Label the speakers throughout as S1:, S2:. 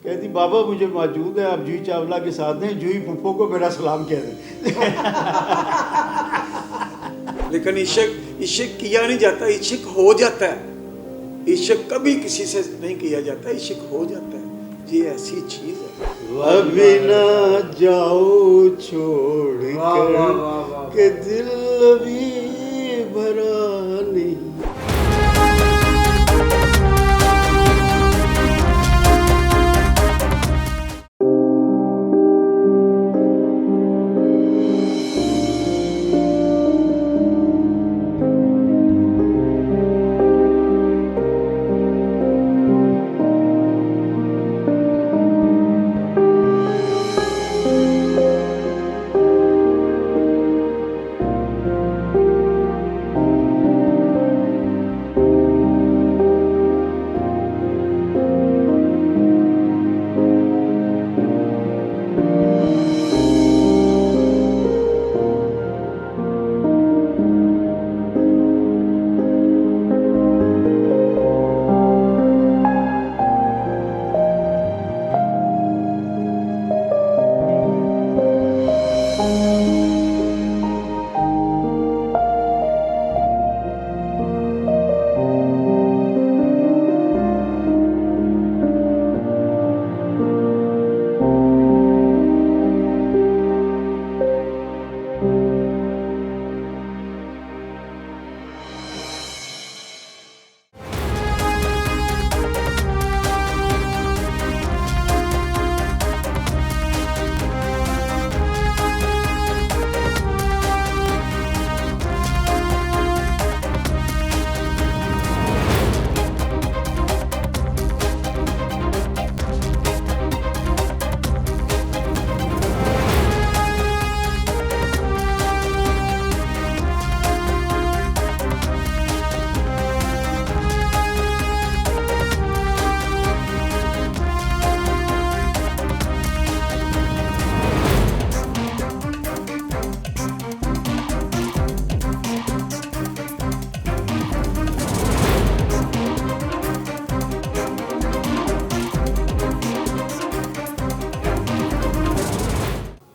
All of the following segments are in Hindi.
S1: कहती बाबा मुझे मौजूद है, आप जूही चावला के साथ हैं, जूही फूफो को मेरा सलाम कह दें।
S2: लेकिन इश्क किया नहीं जाता, इश्क हो जाता है। इश्क कभी किसी से नहीं किया जाता, इश्क हो जाता है। ये ऐसी चीज है।
S1: अभी ना जाओ छोड़ कर के दिल अभी भरा नहीं।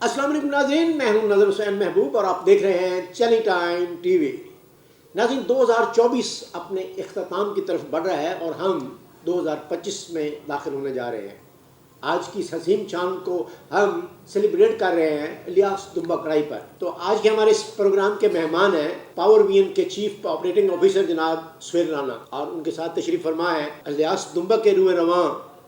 S3: अस्सलाम वालेकुम नाज़रीन, मैं हूं नज़र हुसैन महबूब और आप देख रहे हैं चैनी टाइम टीवी। नाज़रीन, 2024 अपने इख्तिताम की तरफ बढ़ रहा है और हम 2025 में दाखिल होने जा रहे हैं। आज की इस हसीन चांद को हम सेलिब्रेट कर रहे हैं इलियास दुम्बा कढ़ाई पर। तो आज के हमारे इस प्रोग्राम के मेहमान हैं पावर वीएन के चीफ ऑपरेटिंग ऑफिसर जनाब सुहेल राना और उनके साथ तशरीफ फरमा है इलियास दुम्बा के रूए रवां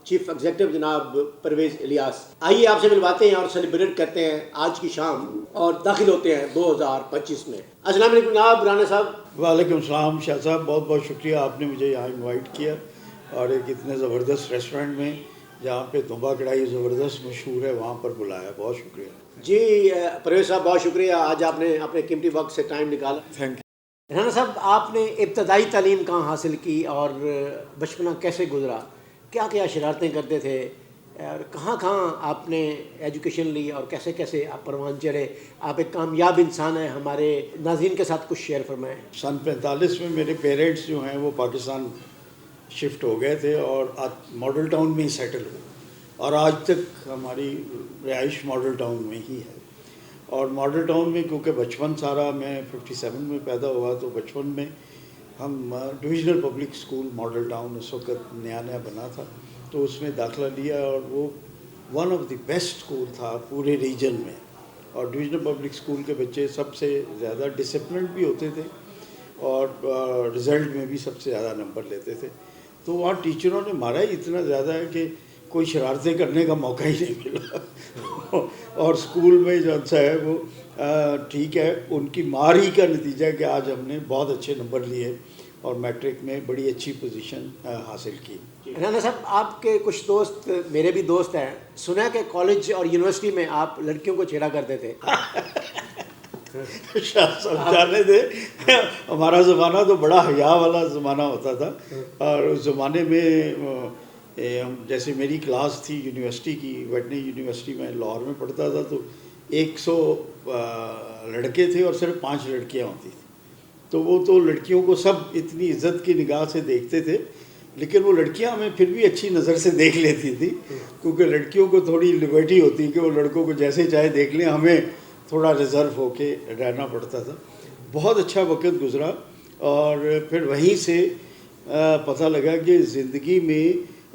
S3: चीफ एग्जीक्यूटिव जनाब परवेज इलियास। आइए आपसे मिलवाते हैं और सेलिब्रेट करते हैं आज की शाम और दाखिल होते हैं 2025 में। अस्सलाम वालेकुम जनाब राना साहब।
S1: वालेकुम सलाम शाह साहब, बहुत बहुत शुक्रिया आपने मुझे यहाँ इनवाइट किया और एक इतने ज़बरदस्त रेस्टोरेंट में जहाँ पे दुम्बा कढ़ाई ज़बरदस्त मशहूर है वहाँ पर बुलाया, बहुत शुक्रिया।
S3: जी परवेज साहब, बहुत शुक्रिया, आज आपने अपने कीमती वक्त से टाइम निकाला।
S1: Thank you.
S3: राना साहब, आपने इब्तदाई तालीम कहाँ हासिल की और बचपना कैसे गुजरा, क्या क्या शरारतें करते थे और कहाँ कहाँ आपने एजुकेशन ली और कैसे कैसे आप परवान चढ़े? आप एक कामयाब इंसान हैं, हमारे नाज़रीन के साथ कुछ शेयर फरमाएं।
S1: सन 45 में मेरे पेरेंट्स जो हैं वो पाकिस्तान शिफ्ट हो गए थे और मॉडल टाउन में ही सेटल हुए और आज तक हमारी रिहाइश मॉडल टाउन में ही है। और मॉडल टाउन में क्योंकि बचपन सारा, मैं 57 में पैदा हुआ, तो बचपन में हम divisional public school model town उस वक्त नया नया बना था, तो उसमें दाखिला लिया और वो one of the best school था पूरे रीजन में। और डिविजनल पब्लिक स्कूल के बच्चे सबसे ज़्यादा डिसिप्लिन भी होते थे और रिज़ल्ट में भी सबसे ज़्यादा नंबर लेते थे। तो वहाँ टीचरों ने मारा ही इतना ज़्यादा है कि कोई शरारतें करने का मौका ही नहीं मिला। और स्कूल में जो सा है वो ठीक है, उनकी मार ही का नतीजा है कि आज हमने बहुत अच्छे नंबर लिए और मैट्रिक में बड़ी अच्छी पोजीशन हासिल की।
S3: राना साहब, आपके कुछ दोस्त, मेरे भी दोस्त हैं, सुना है कि कॉलेज और यूनिवर्सिटी में आप लड़कियों को छेड़ा करते थे।
S1: जाने दे, हमारा ज़माना तो बड़ा हया वाला ज़माना होता था और उस ज़माने में जैसे मेरी क्लास थी यूनिवर्सिटी की, वेटनरी यूनिवर्सिटी में लाहौर में पढ़ता था, तो 100 लड़के थे और सिर्फ 5 लड़कियां होती थी। तो वो तो लड़कियों को सब इतनी इज्जत की निगाह से देखते थे लेकिन वो लड़कियां हमें फिर भी अच्छी नज़र से देख लेती थी, क्योंकि लड़कियों को थोड़ी लिबर्टी होती है कि वो लड़कों को जैसे चाहे देख लें, हमें थोड़ा रिजर्व होके रहना पड़ता था। बहुत अच्छा वक्त गुजरा और फिर वहीं से पता लगा कि ज़िंदगी में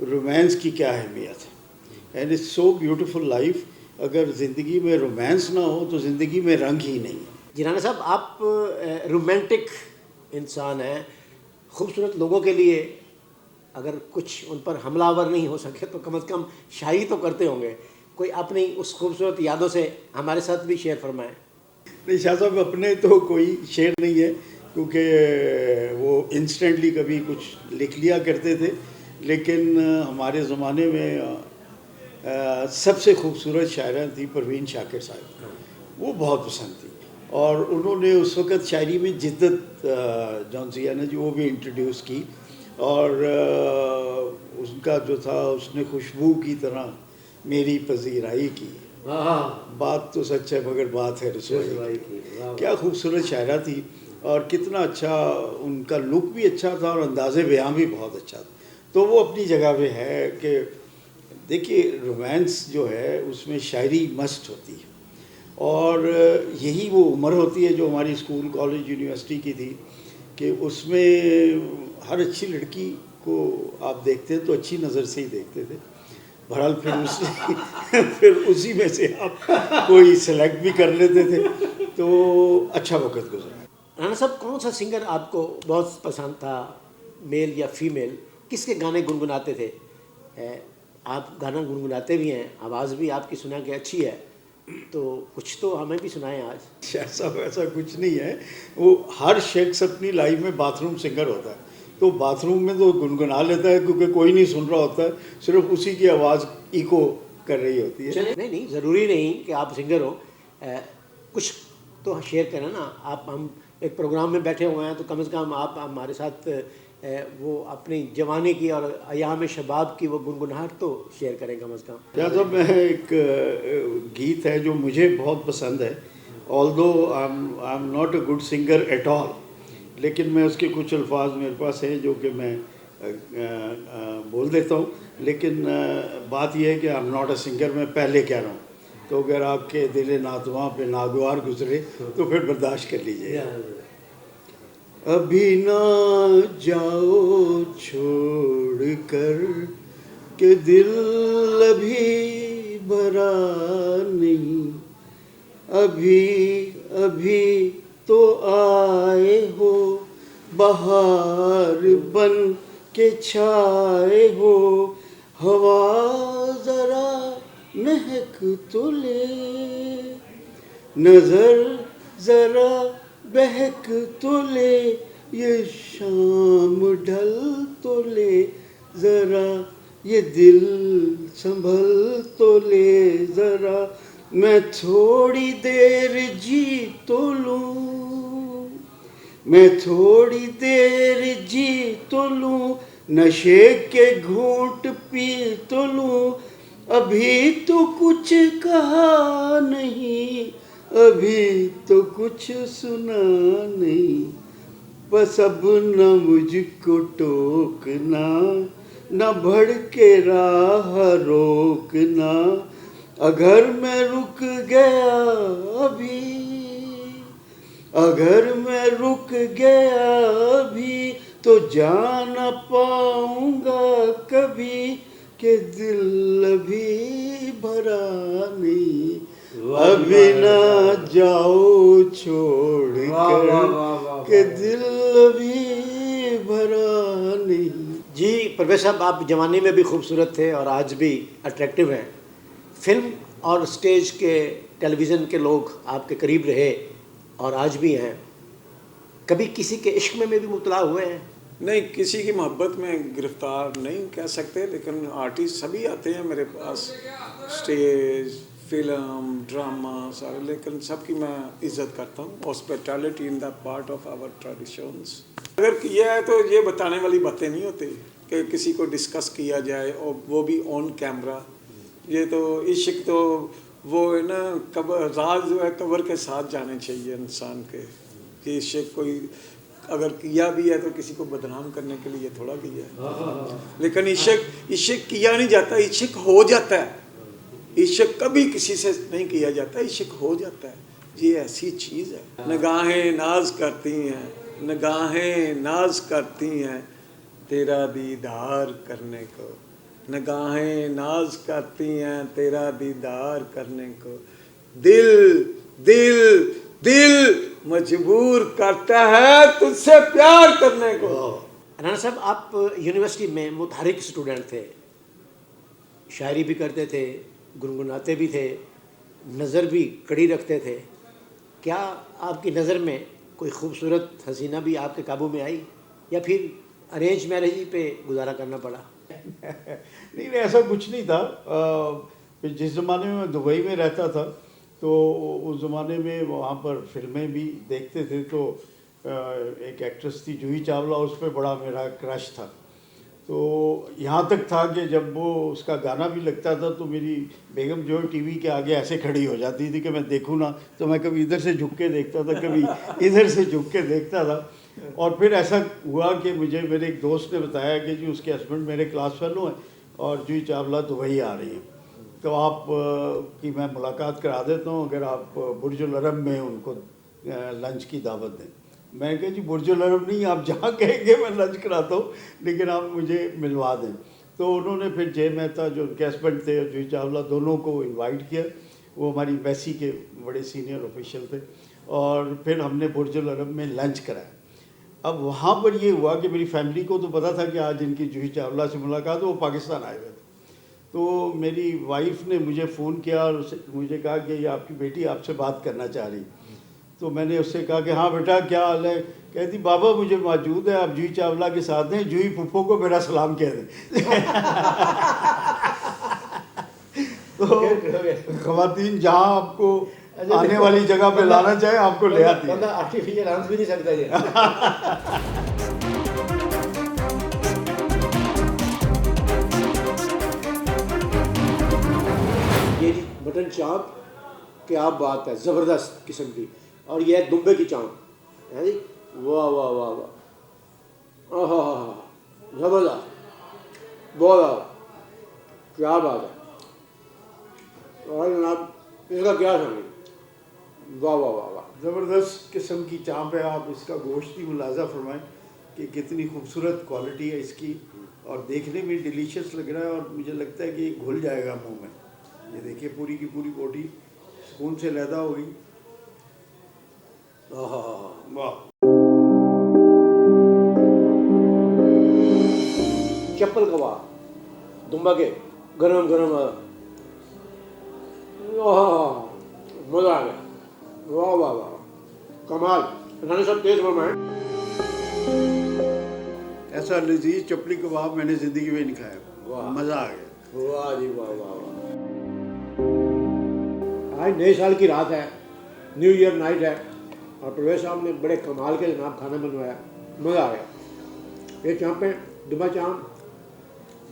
S1: रोमांस की क्या अहमियत है। And it's so beautiful life. अगर ज़िंदगी में रोमांस ना हो तो ज़िंदगी में रंग ही नहीं है।
S3: जी राना साहब, आप रोमांटिक इंसान हैं। खूबसूरत लोगों के लिए अगर कुछ उन पर हमलावर नहीं हो सके तो कम से कम शायरी तो करते होंगे। कोई अपनी उस खूबसूरत यादों से हमारे साथ भी शेयर फरमाएं।
S1: नहीं शाह साहब, अपने तो कोई शेर नहीं है, क्योंकि वो इंस्टेंटली कभी कुछ लिख लिया करते थे। लेकिन हमारे ज़माने में सबसे खूबसूरत शायरा थी परवीन शाकिर साहब। वो बहुत पसंद थी और उन्होंने उस वक़्त शायरी में जिद्दत जौन सी है ना जी, वो भी इंट्रोड्यूस की। और उसका जो था, उसने खुशबू की तरह मेरी पजीराई की। बात तो सच है मगर बात है रसवाई की। क्या खूबसूरत शायरा थी और कितना अच्छा उनका लुक भी अच्छा था और अंदाज़े बयां भी बहुत अच्छा था। तो वो अपनी जगह पे है कि देखिए, रोमांस जो है उसमें शायरी मस्ट होती है और यही वो उम्र होती है जो हमारी स्कूल कॉलेज यूनिवर्सिटी की थी कि उसमें हर अच्छी लड़की को आप देखते तो अच्छी नज़र से ही देखते थे। बहरहाल फिर उसी में से आप कोई सेलेक्ट भी कर लेते थे, तो अच्छा वक्त गुजरा।
S3: राना साहब, कौन सा सिंगर आपको बहुत पसंद था, मेल या फीमेल? किसके गाने गुनगुनाते थे? आप गाना गुनगुनाते भी हैं, आवाज़ भी आपकी सुना के अच्छी है, तो कुछ तो हमें भी सुनाएं आज।
S1: ऐसा वैसा कुछ नहीं है। वो हर शख्स अपनी लाइफ में बाथरूम सिंगर होता है, तो बाथरूम में तो गुनगुना लेता है क्योंकि कोई नहीं सुन रहा होता है, सिर्फ उसी की आवाज़ इको कर रही होती है।
S3: नहीं नहीं, ज़रूरी नहीं कि आप सिंगर हो। कुछ तो शेयर करें ना। आप हम एक प्रोग्राम में बैठे हुए हैं तो कम से कम आप हमारे साथ वो अपनी जवानी की और अयाम शबाब की वो गुनगुनाहट तो शेयर करें कम से कम।
S1: क्या साहब, मैं एक गीत है जो मुझे बहुत पसंद है, although I am not a good singer at all, लेकिन मैं उसके कुछ अल्फाज मेरे पास हैं जो कि मैं बोल देता हूँ। लेकिन बात यह है कि I am not a singer, मैं पहले कह रहा हूँ, तो अगर आपके दिल नातवा पे नागवार गुजरे तो फिर बर्दाश्त कर लीजिए। अभी ना जाओ छोड़ कर के दिल अभी भरा नहीं, अभी अभी तो आए हो बहार बन के छाए हो, हवा जरा महक तो ले, नजर जरा बहक तो ले, ये शाम ढल तो ले जरा, ये दिल संभल तो ले जरा, मैं थोड़ी देर जी तो लूं, मैं थोड़ी देर जी तो लूं, नशे के घूंट पी तो लूं, अभी तो कुछ कहा नहीं, अभी तो कुछ सुना नहीं, बस अब न मुझको टोकना, न भड़के राह रोकना, अगर मैं रुक गया अभी, अगर मैं रुक गया अभी, तो जान पाऊंगा कभी कि दिल अभी भरा नहीं, अभी ना जाओ छोड़ कर के दिल अभी भरा नहीं।
S3: जी परवेज साहब, आप जवानी में भी खूबसूरत थे और आज भी अट्रैक्टिव हैं। फिल्म और स्टेज के, टेलीविज़न के लोग आपके करीब रहे और आज भी हैं। कभी किसी के इश्क में भी मुबतला हुए हैं?
S2: नहीं, किसी की मोहब्बत में गिरफ्तार नहीं कह सकते, लेकिन आर्टिस्ट सभी आते हैं मेरे पास, स्टेज, फिल्म, ड्रामा सारे, लेकिन सबकी मैं इज़्ज़त करता हूँ। Hospitality in the part of our traditions. अगर किया है तो ये बताने वाली बातें नहीं होती कि किसी को डिस्कस किया जाए और वो भी ऑन कैमरा। ये तो इश्क तो वो है ना, कबर राज जो है कबर के साथ जाने चाहिए इंसान के, कि इश्क कोई अगर किया भी है तो किसी को बदनाम करने के लिए थोड़ा किया है। लेकिन इश्क किया नहीं जाता, इश्क हो जाता है। इश्क कभी किसी से नहीं किया जाता, इश्क हो जाता है। ये ऐसी चीज़ है। निगाहें नाज करती हैं, निगाहें नाज करती हैं तेरा दीदार करने को, निगाहें नाज करती हैं तेरा दीदार करने को, दिल दिल दिल मजबूर करता है तुझसे प्यार करने को।
S3: राना साहब, आप यूनिवर्सिटी में मुतहरिक स्टूडेंट थे, शायरी भी करते थे, गुनगुनाते भी थे, नज़र भी कड़ी रखते थे। क्या आपकी नज़र में कोई खूबसूरत हसीना भी आपके काबू में आई, या फिर अरेंज मैरिज ही पे गुजारा करना पड़ा?
S1: नहीं, ऐसा कुछ नहीं था। जिस ज़माने में मैं दुबई में रहता था तो उस ज़माने में वहाँ पर फिल्में भी देखते थे, तो एक एक्ट्रेस थी जूही चावला, उस पर बड़ा मेरा क्रश था। तो यहाँ तक था कि जब वो उसका गाना भी लगता था तो मेरी बेगम जो है टीवी के आगे ऐसे खड़ी हो जाती थी कि मैं देखूँ ना, तो मैं कभी इधर से झुक के देखता था, कभी इधर से झुक के देखता था। और फिर ऐसा हुआ कि मुझे मेरे एक दोस्त ने बताया कि जी उसके हस्बैंड मेरे क्लास फेलो हैं और जूही चावला दुबई आ रही हैं, तो आप की मैं मुलाकात करा देता हूँ, अगर आप बुर्जुल अरब में उनको लंच की दावत दें। मैंने कहा जी बुर्जुल अरब नहीं, आप जहाँ कहेंगे मैं लंच कराता हूँ, लेकिन आप मुझे मिलवा दें। तो उन्होंने फिर जय मेहता जो उनके हस्बैंड थे और जूही चावला, दोनों को इनवाइट किया। वो हमारी एम्बेसी के बड़े सीनियर ऑफिशियल थे, और फिर हमने बुर्जुल अरब में लंच कराया। अब वहाँ पर ये हुआ कि मेरी फैमिली को तो पता था कि आज इनकी जूही चावला से मुलाकात, वो पाकिस्तान आए हुए थे। तो मेरी वाइफ ने मुझे फ़ोन किया और मुझे कहा कि ये आपकी बेटी आपसे बात करना चाह रही। तो मैंने उससे कहा कि हाँ बेटा क्या हाल है? कहती बाबा मुझे मौजूद है, आप जूही चावला के साथ हैं, जूही फूफो को मेरा सलाम कह दें। तो ख़वातीन जहाँ आपको आने वाली जगह पे लाना चाहे आपको ले आती है।
S3: आर्टिफिशियल आंस भी नहीं सकता ये। ये जी मटन चाप, क्या बात है, ज़बरदस्त किस्म की। और ये है दुम्बे की चाप, है जी, वाह वाह वाह वाह, आहा हा हा, ज़बरदस्त, बहुत क्या बात है। और जनाब इसका क्या समझ, वाह वाह वाह वाह,
S1: ज़बरदस्त किस्म की चाँप है। आप इसका गोश्त ही मुलाजा फरमाएं कि कितनी खूबसूरत क्वालिटी है इसकी, और देखने में डिलीशियस लग रहा है, और मुझे लगता है कि ये घुल जाएगा मुंह में। ये देखिए पूरी की पूरी बोटी सुकून से लैदा होगी। वाह।
S3: चप्पल कबाब दुम्बा के गरम गरम, मज़ा आ गया, वाह वाह वाह, कमाल। राना साहब तेज फरमाएं।
S1: ऐसा लजीज चपली कबाब मैंने ज़िंदगी में नहीं खाया,
S3: वाह।
S1: मज़ा आ गया।
S3: वाह जी वाह वाह वाह। आज नए साल की रात है, न्यू ईयर नाइट है, और परवेज साहब ने बड़े कमाल के जनाब खाना बनवाया, मज़ा आ गया। ये चाँपें, दुम्बा चाँप,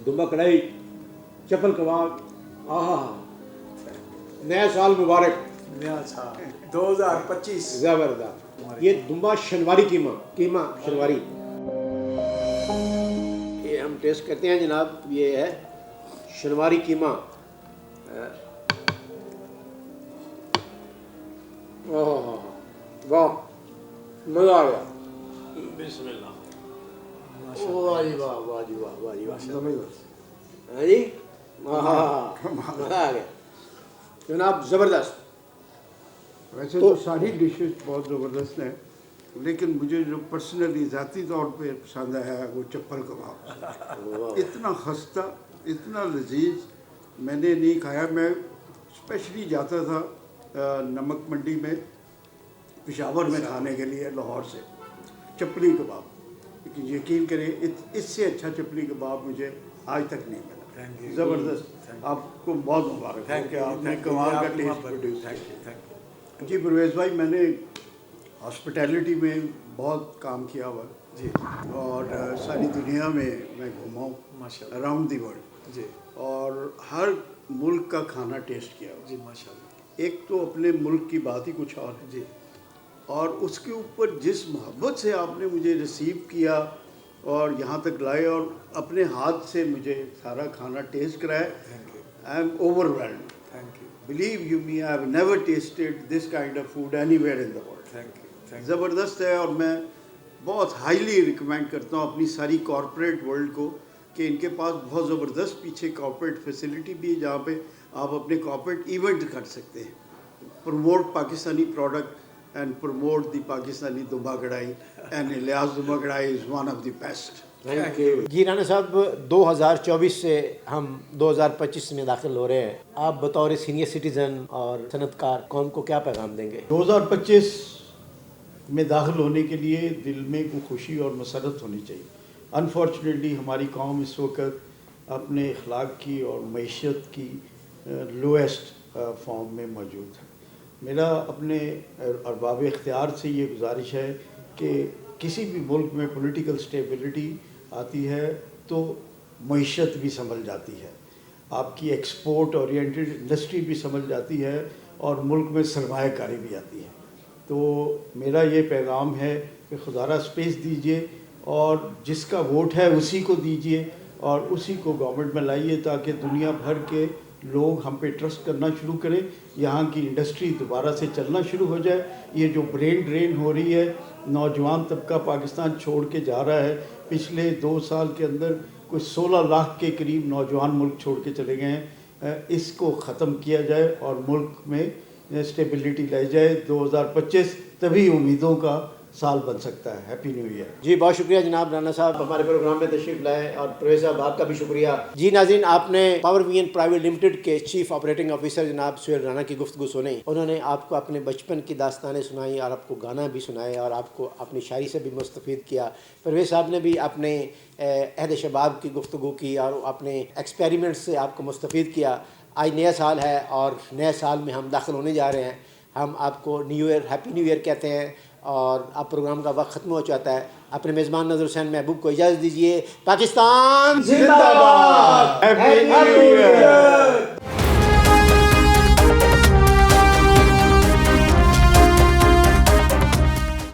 S3: दुम्बा कढ़ाई, चप्पल कबाब, आहा, नया साल मुबारक।
S2: नया साल 2025
S3: ज़बरदस्त। ये दुम्बा शनवारी कीमा शनवारी, ये हम टेस्ट करते हैं जनाब। ये है शनवारी कीमा। वाह, मज़ा आ गया।
S1: बिस्मिल्लाह।
S3: वाह जी वाह, वाह जी वाह, वाह जी वाह, हाँ जी, मज़ा आ गया जनाब, ज़बरदस्त।
S1: वैसे तो सारी डिशेस बहुत ज़बरदस्त हैं, लेकिन मुझे जो पर्सनली ज़ाती तौर पे पसंद आया है वो चप्पल कबाब। इतना खस्ता, इतना लजीज मैंने नहीं खाया। मैं स्पेशली जाता था नमक मंडी में पेशावर में खाने के लिए लाहौर से चपली कबाब, लेकिन यकीन करें इससे अच्छा चपली कबाब मुझे आज तक नहीं मिला। ज़बरदस्त। आपको बहुत मुबारक है कि आपने कमाल का टेस्ट प्रोड्यूस किया। जी परवेज़ भाई, मैंने हॉस्पिटैलिटी में बहुत काम किया हुआ जी, और सारी दुनिया में मैं घूमा हूँ माशाल्लाह, अराउंड दी वर्ल्ड जी, और हर मुल्क का खाना टेस्ट किया हुआ जी माशाल्लाह। एक तो अपने मुल्क की बात ही कुछ और है जी, और उसके ऊपर जिस मोहब्बत से आपने मुझे रिसीव किया और यहाँ तक लाए और अपने हाथ से मुझे सारा खाना टेस्ट कराया,
S2: thank you,
S1: I am overwhelmed.
S2: Thank you,
S1: believe you me, I have never tested this kind of food anywhere in the world.
S2: Thank you, thank you.
S1: ज़बरदस्त है और मैं बहुत हाईली रिकमेंड करता हूँ अपनी सारी कॉरपोरेट वर्ल्ड को कि इनके पास बहुत ज़बरदस्त पीछे कॉरपोरेट फैसिलिटी भी है जहाँ पे आप अपने कॉरपोरेट इवेंट कर सकते हैं, promote Pakistani product and promote the Pakistani Duba Karahi, and Ilyas Duba Karahi is one of the best.
S3: Thank you जी। राना साहब 2024 से हम 2025 में दाखिल हो रहे हैं, आप बतौर सीनियर सिटीज़न और सनतकार कौम को क्या पैगाम देंगे?
S1: 2025 में दाखिल होने के लिए दिल में कोई खुशी और मसरत होनी चाहिए। अनफॉर्चुनेटली हमारी कौम इस वक्त अपने अखलाक की और मईशत की लोएस्ट फॉर्म में मौजूद है। मेरा अपने अरबाब इख्तियार से ये गुजारिश है कि किसी भी मुल्क में पॉलिटिकल स्टेबिलिटी आती है तो मईशत भी संभल जाती है, आपकी एक्सपोर्ट ओरिएंटेड इंडस्ट्री भी संभल जाती है और मुल्क में सरमायाकारी भी आती है। तो मेरा ये पैगाम है कि खुदारा स्पेस दीजिए और जिसका वोट है उसी को दीजिए और उसी को गवर्नमेंट में लाइए ताकि दुनिया भर के लोग हम पे ट्रस्ट करना शुरू करें, यहाँ की इंडस्ट्री दोबारा से चलना शुरू हो जाए। ये जो ब्रेन ड्रेन हो रही है, नौजवान तबका पाकिस्तान छोड़ के जा रहा है, पिछले 2 साल के अंदर कुछ 16 लाख के करीब नौजवान मुल्क छोड़ के चले गए हैं, इसको ख़त्म किया जाए और मुल्क में स्टेबिलिटी लाई जाए। 2025 तभी उम्मीदों का साल बन सकता है। Happy new year.
S3: जी बहुत शुक्रिया जनाब राना साहब हमारे प्रोग्राम में तशरीफ लाए, और परवेज़ साहब आपका भी शुक्रिया। जी नाज़रीन, आपने पावर वीएन प्राइवेट लिमिटेड के चीफ ऑपरेटिंग ऑफिसर जनाब सुहेल राना की गुफ्तगू सुनी। उन्होंने आपको अपने बचपन की दास्तानें सुनाई और आपको गाना भी सुनाए और आपको अपनी शायरी से भी मुस्तफ़ीद किया। परवेज़ साहब ने भी अपने अहद शबाब की गुफ्तगू की और अपने एक्सपेरिमेंट से आपको मुस्तफ़ीद किया। आज नया साल है और नए साल में हम दाखिल होने जा रहे हैं। हम आपको new year, happy new year कहते हैं और अब प्रोग्राम का वक्त ख़त्म हो जाता है। अपने मेज़बान नज़र हुसैन महबूब को इजाज़त दीजिए। पाकिस्तान जिंदाबाद,
S1: हैप्पी न्यू ईयर।